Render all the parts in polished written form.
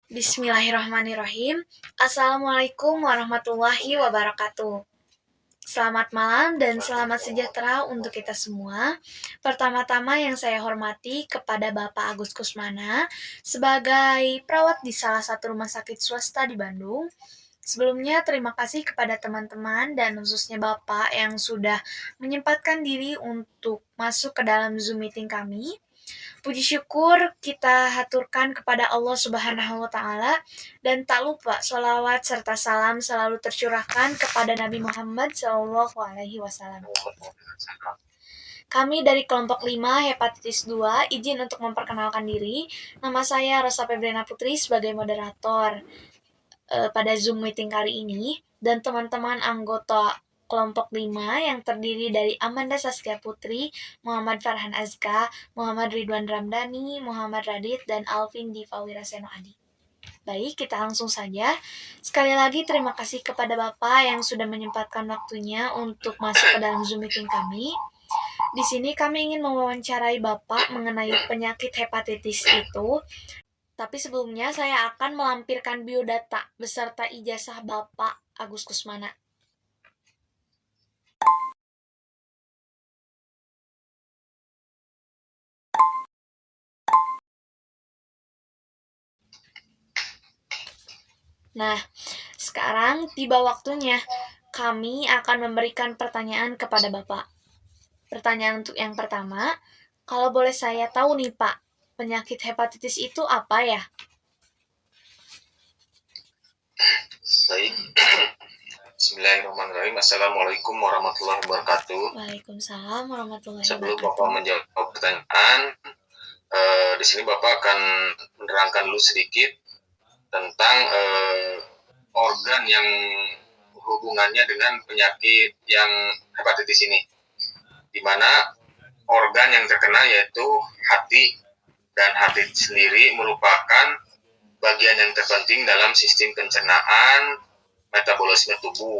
Bismillahirrahmanirrahim. Assalamualaikum warahmatullahi wabarakatuh. Selamat malam dan selamat sejahtera untuk kita semua. Pertama-tama yang saya hormati kepada Bapak Agus Kusmana sebagai perawat di salah satu rumah sakit swasta di Bandung. Sebelumnya terima kasih kepada teman-teman dan khususnya Bapak yang sudah menyempatkan diri untuk masuk ke dalam Zoom meeting kami. Puji syukur kita haturkan kepada Allah Subhanahu wa Ta'ala, dan tak lupa sholawat serta salam selalu tercurahkan kepada Nabi Muhammad Shallallahu Alaihi Wasallam. Kami dari kelompok 5 hepatitis 2 izin untuk memperkenalkan diri. Nama saya Rosa Febriana Putri sebagai moderator pada Zoom meeting kali ini, dan teman-teman anggota kelompok 5 yang terdiri dari Amanda Saskia Putri, Muhammad Farhan Azka, Muhammad Ridwan Ramdhani, Muhammad Radit, dan Alvin Diva Wiraseno Adi. Baik, kita langsung saja. Sekali lagi terima kasih kepada Bapak yang sudah menyempatkan waktunya untuk masuk ke dalam Zoom meeting kami. Di sini kami ingin mewawancarai Bapak mengenai penyakit hepatitis itu. Tapi sebelumnya saya akan melampirkan biodata beserta ijazah Bapak Agus Kusmana. Nah, sekarang tiba waktunya kami akan memberikan pertanyaan kepada Bapak. Pertanyaan untuk yang pertama, kalau boleh saya tahu nih Pak, penyakit hepatitis itu apa ya? Baik. Bismillahirrahmanirrahim. Assalamualaikum warahmatullahi wabarakatuh. Waalaikumsalam warahmatullahi Sebelum wabarakatuh. Bapak menjawab pertanyaan, di sini Bapak akan menerangkan dulu sedikit tentang organ yang hubungannya dengan penyakit yang hepatitis ini, di mana organ yang terkena yaitu hati, dan hati sendiri merupakan bagian yang terpenting dalam sistem pencernaan, metabolisme tubuh,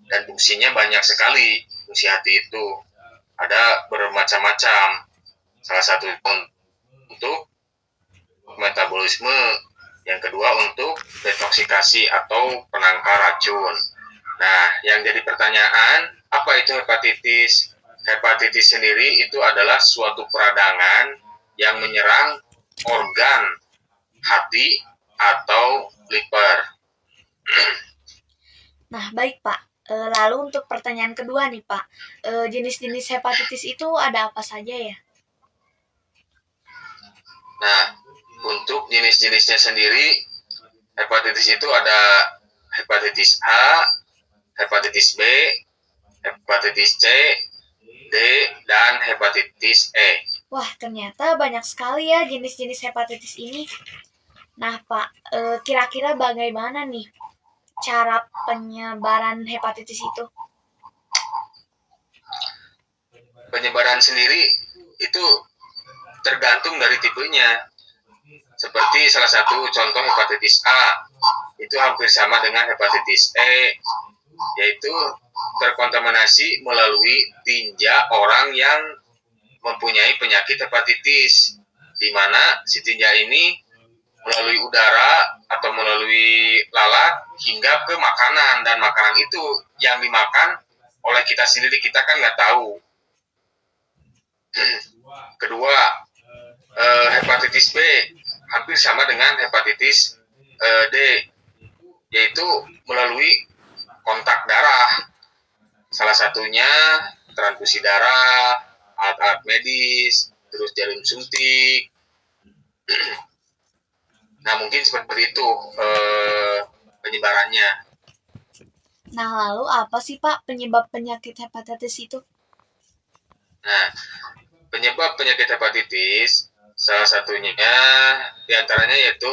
dan fungsinya banyak sekali. Fungsi hati itu ada bermacam-macam. Salah satu untuk metabolisme, yang kedua untuk detoksikasi atau penangkal racun. Nah, yang jadi pertanyaan, apa itu hepatitis? Hepatitis sendiri itu adalah suatu peradangan yang menyerang organ hati atau liver. Nah, baik Pak. Lalu untuk pertanyaan kedua nih Pak, jenis-jenis hepatitis itu ada apa saja ya? Nah, untuk jenis-jenisnya sendiri, hepatitis itu ada hepatitis A, hepatitis B, hepatitis C, D, dan hepatitis E. Wah, ternyata banyak sekali ya jenis-jenis hepatitis ini. Nah, Pak, kira-kira bagaimana nih cara penyebaran hepatitis itu? Penyebaran sendiri itu tergantung dari tipenya. Seperti salah satu contoh hepatitis A, itu hampir sama dengan hepatitis E, yaitu terkontaminasi melalui tinja orang yang mempunyai penyakit hepatitis, di mana si tinja ini melalui udara atau melalui lalat hingga ke makanan, dan makanan itu yang dimakan oleh kita sendiri, kita kan nggak tahu. Kedua, hepatitis B hampir sama dengan hepatitis D, yaitu melalui kontak darah. Salah satunya transfusi darah, alat-alat medis, terus jarum suntik. Nah, mungkin seperti itu penyebarannya. Nah, lalu apa sih Pak penyebab penyakit hepatitis itu? Nah, penyebab penyakit hepatitis salah satunya diantaranya yaitu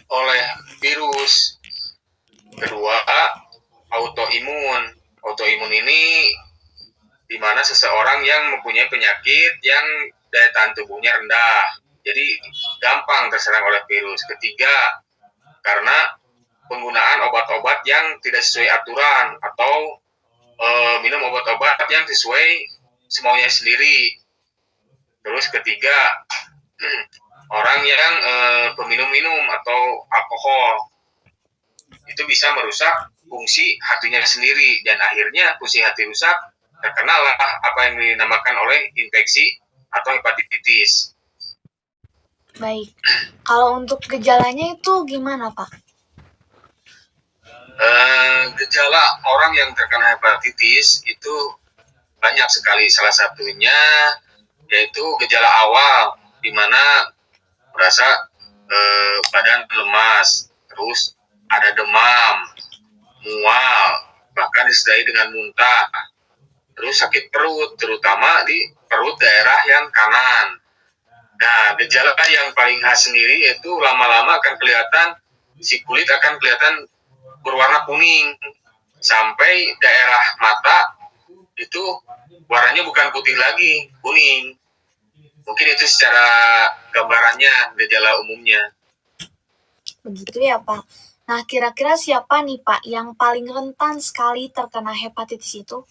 oleh virus. Kedua, autoimun. Autoimun ini di mana seseorang yang mempunyai penyakit yang daya tahan tubuhnya rendah, jadi gampang terserang oleh virus. Ketiga, karena penggunaan obat-obat yang tidak sesuai aturan atau minum obat-obat yang sesuai semaunya sendiri. Terus ketiga, Orang yang peminum-minum atau alkohol itu bisa merusak fungsi hatinya sendiri, dan akhirnya fungsi hati rusak, terkenalah apa yang dinamakan oleh infeksi atau hepatitis. Baik. Kalau untuk gejalanya itu gimana, Pak? Gejala orang yang terkena hepatitis itu banyak sekali. Salah satunya yaitu gejala awal, di mana merasa badan lemas, terus ada demam, mual, bahkan disertai dengan muntah, terus sakit perut, terutama di perut daerah yang kanan. Nah, gejala yang paling khas sendiri yaitu lama-lama akan kelihatan, si kulit akan kelihatan berwarna kuning, sampai daerah mata itu warnanya bukan putih lagi, kuning. Mungkin itu secara gambarannya gejala umumnya. Begitu ya, Pak. Nah, kira-kira siapa nih, Pak, yang paling rentan sekali terkena hepatitis itu?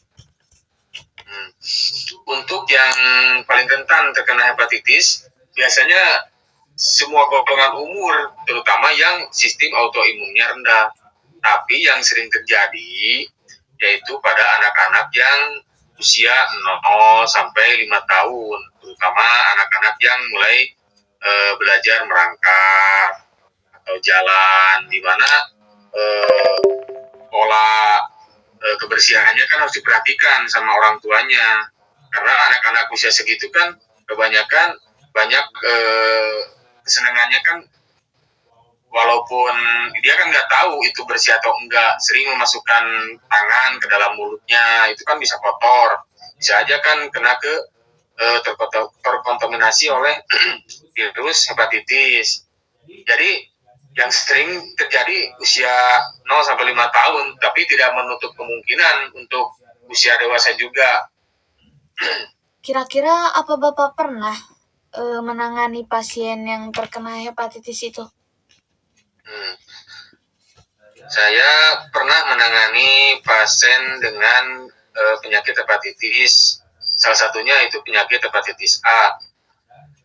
Untuk yang paling rentan terkena hepatitis, biasanya semua golongan umur, terutama yang sistem autoimunnya rendah. Tapi yang sering terjadi yaitu pada anak-anak yang usia 0 sampai 5 tahun, terutama anak-anak yang mulai belajar merangkak atau jalan, di mana pola kebersihannya kan harus diperhatikan sama orang tuanya, karena anak-anak usia segitu kan kebanyakan banyak kesenangannya kan, walaupun dia kan nggak tahu itu bersih atau enggak, sering memasukkan tangan ke dalam mulutnya, itu kan bisa kotor, bisa aja kan kena ke terkontaminasi oleh virus hepatitis. Jadi yang sering terjadi usia 0 sampai 5 tahun, tapi tidak menutup kemungkinan untuk usia dewasa juga. Kira-kira apa Bapak pernah menangani pasien yang terkena hepatitis itu? Saya pernah menangani pasien dengan penyakit hepatitis. Salah satunya itu penyakit hepatitis A,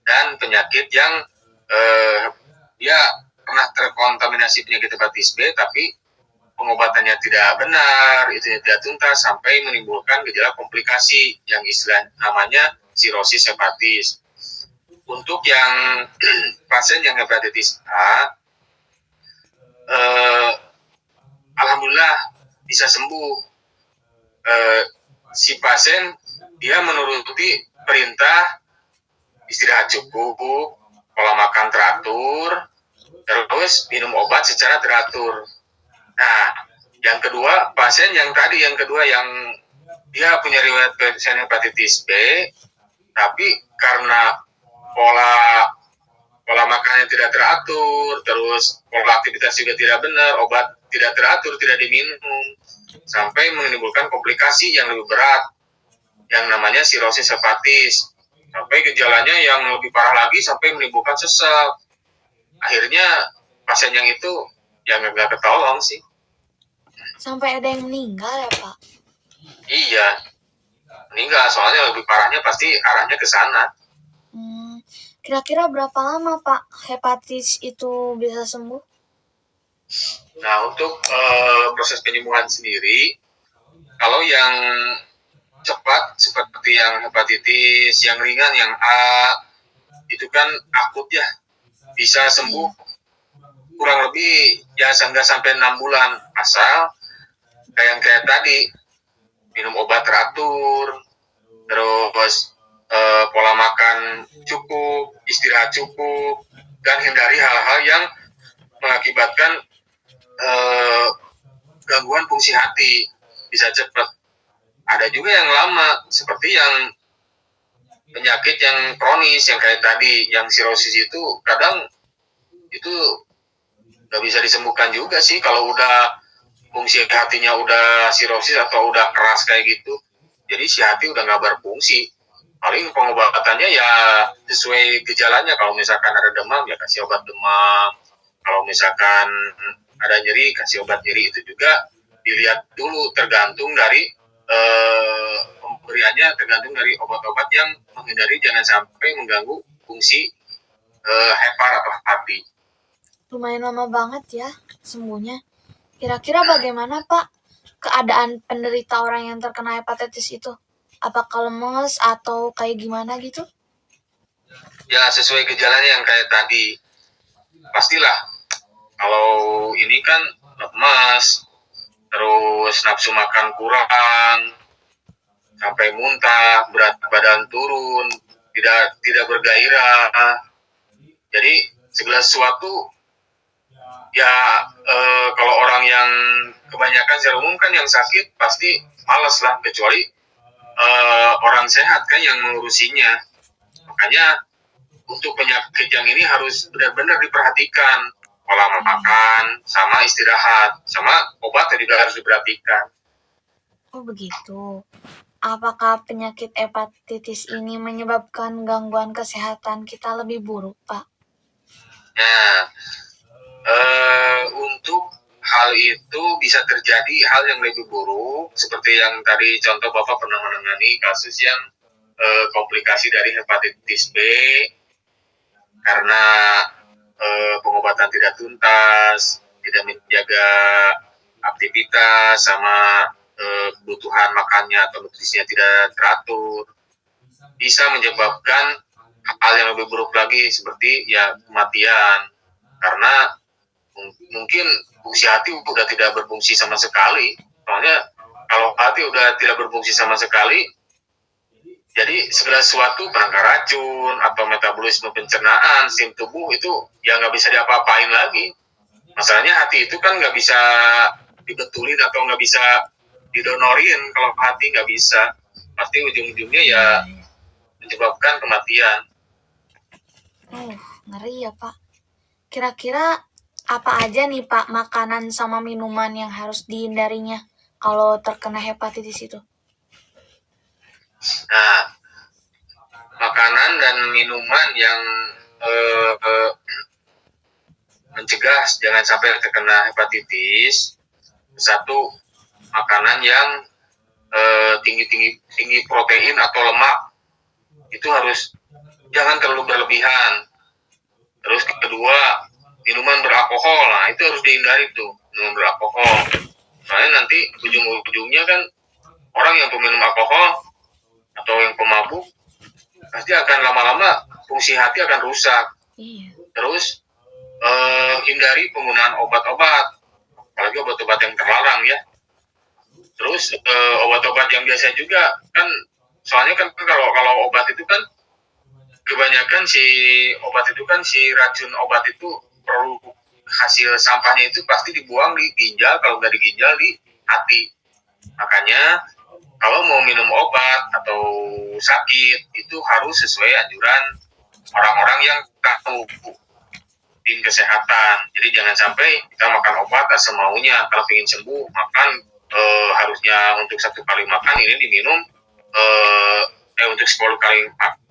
dan penyakit yang dia pernah terkontaminasi penyakit hepatitis B, tapi pengobatannya tidak benar, itu tidak tuntas, sampai menimbulkan gejala komplikasi yang istilah namanya sirosis hepatis. Untuk yang pasien yang hepatitis A, alhamdulillah bisa sembuh. Si pasien dia menuruti perintah istirahat cukup, pola makan teratur, terus minum obat secara teratur. Nah, yang kedua, pasien yang tadi yang kedua yang dia punya riwayat pasien hepatitis B, tapi karena pola makannya tidak teratur, terus pola aktivitas juga tidak benar, obat tidak teratur, tidak diminum, sampai menimbulkan komplikasi yang lebih berat, yang namanya sirosis hepatis, sampai gejalanya yang lebih parah lagi, sampai menimbulkan sesak. Akhirnya pasien yang itu yang nggak ketolong sih. Sampai ada yang meninggal ya, Pak? Iya, meninggal, soalnya lebih parahnya pasti arahnya ke sana. Kira-kira berapa lama, Pak, hepatitis itu bisa sembuh? Nah, untuk proses penyembuhan sendiri, kalau yang cepat seperti yang hepatitis yang ringan, yang A, itu kan akut ya, bisa sembuh kurang lebih ya nggak sampai 6 bulan, asal kayak tadi minum obat teratur, terus pola makan cukup, istirahat cukup, dan hindari hal-hal yang mengakibatkan gangguan fungsi hati, bisa cepat. Ada juga yang lama, seperti yang penyakit yang kronis, yang kayak tadi, yang sirosis itu kadang itu nggak bisa disembuhkan juga sih kalau udah fungsi hatinya udah sirosis atau udah keras kayak gitu. Jadi si hati udah nggak berfungsi. Paling pengobatannya ya sesuai gejalanya. Kalau misalkan ada demam ya kasih obat demam. Kalau misalkan ada nyeri kasih obat nyeri. Itu juga dilihat dulu, tergantung dari pemberiannya, tergantung dari obat-obat yang menghindari jangan sampai mengganggu fungsi hepar atau hati. Lumayan lama banget ya sembuhnya. Kira-kira bagaimana Pak keadaan penderita orang yang terkena hepatitis itu? Apakah lemes atau kayak gimana gitu? Ya sesuai gejalanya yang kayak tadi, pastilah kalau ini kan lemas, terus nafsu makan kurang, sampai muntah, berat badan turun, tidak bergairah. Jadi segala sesuatu ya kalau orang yang kebanyakan secara umum kan yang sakit pasti malas lah, kecuali orang sehat kan yang mengurusinya. Makanya untuk penyakit yang ini harus benar-benar diperhatikan, pola makan, sama istirahat, sama obat juga harus diperhatikan. Oh begitu. Apakah penyakit hepatitis ini menyebabkan gangguan kesehatan kita lebih buruk, Pak? Nah, untuk hal itu bisa terjadi hal yang lebih buruk, seperti yang tadi contoh Bapak pernah menangani kasus yang komplikasi dari hepatitis B karena pengobatan tidak tuntas, tidak menjaga aktivitas, sama kebutuhan makannya atau nutrisinya tidak teratur, bisa menyebabkan hal yang lebih buruk lagi seperti ya kematian, karena mungkin fungsi hati udah tidak berfungsi sama sekali. Soalnya kalau hati udah tidak berfungsi sama sekali, jadi segala sesuatu penangkal racun atau metabolisme pencernaan, sistem tubuh itu ya nggak bisa diapa-apain lagi. Masalahnya hati itu kan nggak bisa dibetulin atau nggak bisa didonorin. Kalau hati nggak bisa, pasti ujung-ujungnya ya menyebabkan kematian. Ngeri ya Pak. Kira-kira apa aja nih Pak makanan sama minuman yang harus dihindarinya kalau terkena hepatitis itu? Nah, makanan dan minuman yang mencegah jangan sampai terkena hepatitis. Satu, makanan yang tinggi protein atau lemak, itu harus jangan terlalu berlebihan. Terus kedua, minuman beralkohol, nah itu harus dihindari tuh, minuman beralkohol. Soalnya nanti ujung-ujungnya kan orang yang peminum alkohol atau yang pemabuk pasti akan lama-lama fungsi hati akan rusak. Terus hindari penggunaan obat-obat, apalagi obat-obat yang terlarang ya. Terus obat-obat yang biasa juga kan, soalnya kan kalau obat itu kan kebanyakan si obat itu kan, si racun obat itu perlu hasil sampahnya itu pasti dibuang di ginjal, kalau nggak di ginjal di hati. Makanya kalau mau minum obat atau sakit itu harus sesuai anjuran orang-orang yang tahu, tim kesehatan. Jadi jangan sampai kita makan obat semaunya. Kalau ingin sembuh makan harusnya untuk 1 kali makan ini diminum untuk 10 kali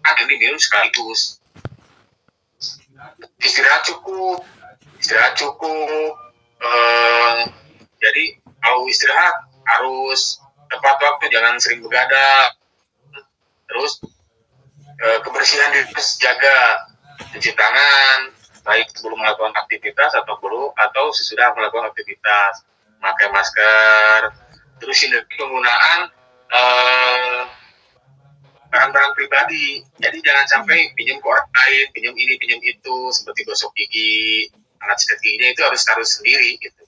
makan ini diminum sekaligus. Istirahat cukup. Jadi kalau istirahat harus tepat waktu, jangan sering begadang. Terus kebersihan diri jaga, cuci tangan baik sebelum melakukan aktivitas atau sesudah melakukan aktivitas, pakai masker, terus hindari penggunaan barang-barang pribadi. Jadi jangan sampai pinjam ke orang lain, pinjam ini, pinjam itu, seperti gosok gigi, angkat sikat giginya itu harus sendiri gitu.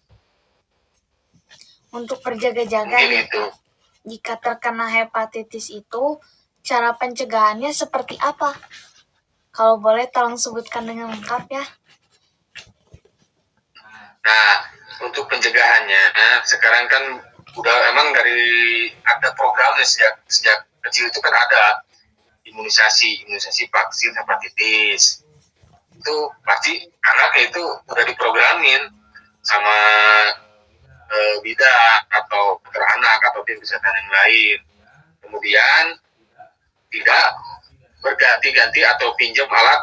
Untuk berjaga-jaga nih, jika terkena hepatitis itu, cara pencegahannya seperti apa? Kalau boleh tolong sebutkan dengan lengkap ya. Nah, untuk pencegahannya, sekarang kan udah emang dari ada programnya sejak kecil itu kan ada imunisasi vaksin hepatitis. Itu pasti anaknya itu udah diprogramin sama bidan atau dokter anak atau tim kesehatan yang lain. Kemudian tidak berganti-ganti atau pinjam alat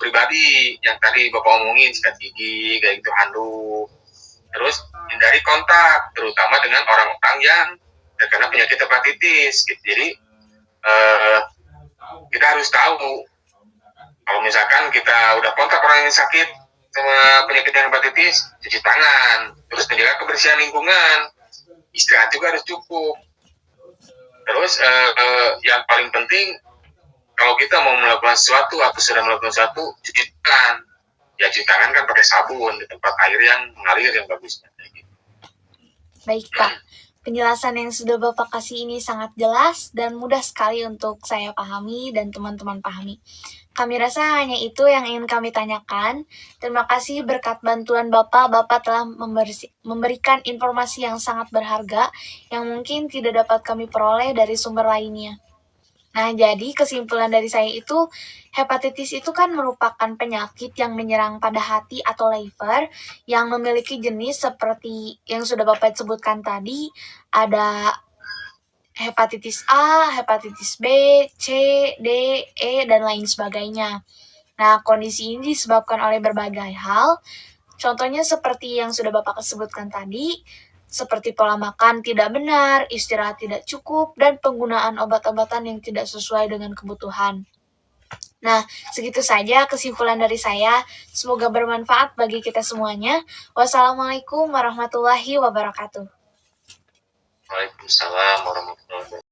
pribadi yang tadi Bapak omongin, sikat gigi, kayak gitu, handuk. Terus hindari kontak, terutama dengan orang-orang yang terkena penyakit hepatitis. Jadi kita harus tahu Kalau misalkan kita udah kontak orang yang sakit sama penyakit hepatitis, cuci tangan, terus menjaga kebersihan lingkungan, istirahat juga harus cukup. Terus yang paling penting, kalau kita mau melakukan sesuatu atau sudah melakukan sesuatu, cuci tangan. Ya cuci tangan kan pakai sabun di tempat air yang mengalir yang bagusnya. Baik Pak, penjelasan yang sudah Bapak kasih ini sangat jelas dan mudah sekali untuk saya pahami dan teman-teman pahami. Kami rasa hanya itu yang ingin kami tanyakan. Terima kasih berkat bantuan Bapak telah memberikan informasi yang sangat berharga yang mungkin tidak dapat kami peroleh dari sumber lainnya. Nah, jadi kesimpulan dari saya itu, hepatitis itu kan merupakan penyakit yang menyerang pada hati atau liver yang memiliki jenis seperti yang sudah Bapak sebutkan tadi, ada hepatitis A, hepatitis B, C, D, E, dan lain sebagainya. Nah, kondisi ini disebabkan oleh berbagai hal, contohnya seperti yang sudah Bapak sebutkan tadi, seperti pola makan tidak benar, istirahat tidak cukup, dan penggunaan obat-obatan yang tidak sesuai dengan kebutuhan. Nah, segitu saja kesimpulan dari saya. Semoga bermanfaat bagi kita semuanya. Wassalamualaikum warahmatullahi wabarakatuh. Waalaikumsalam warahmatullahi wabarakatuh.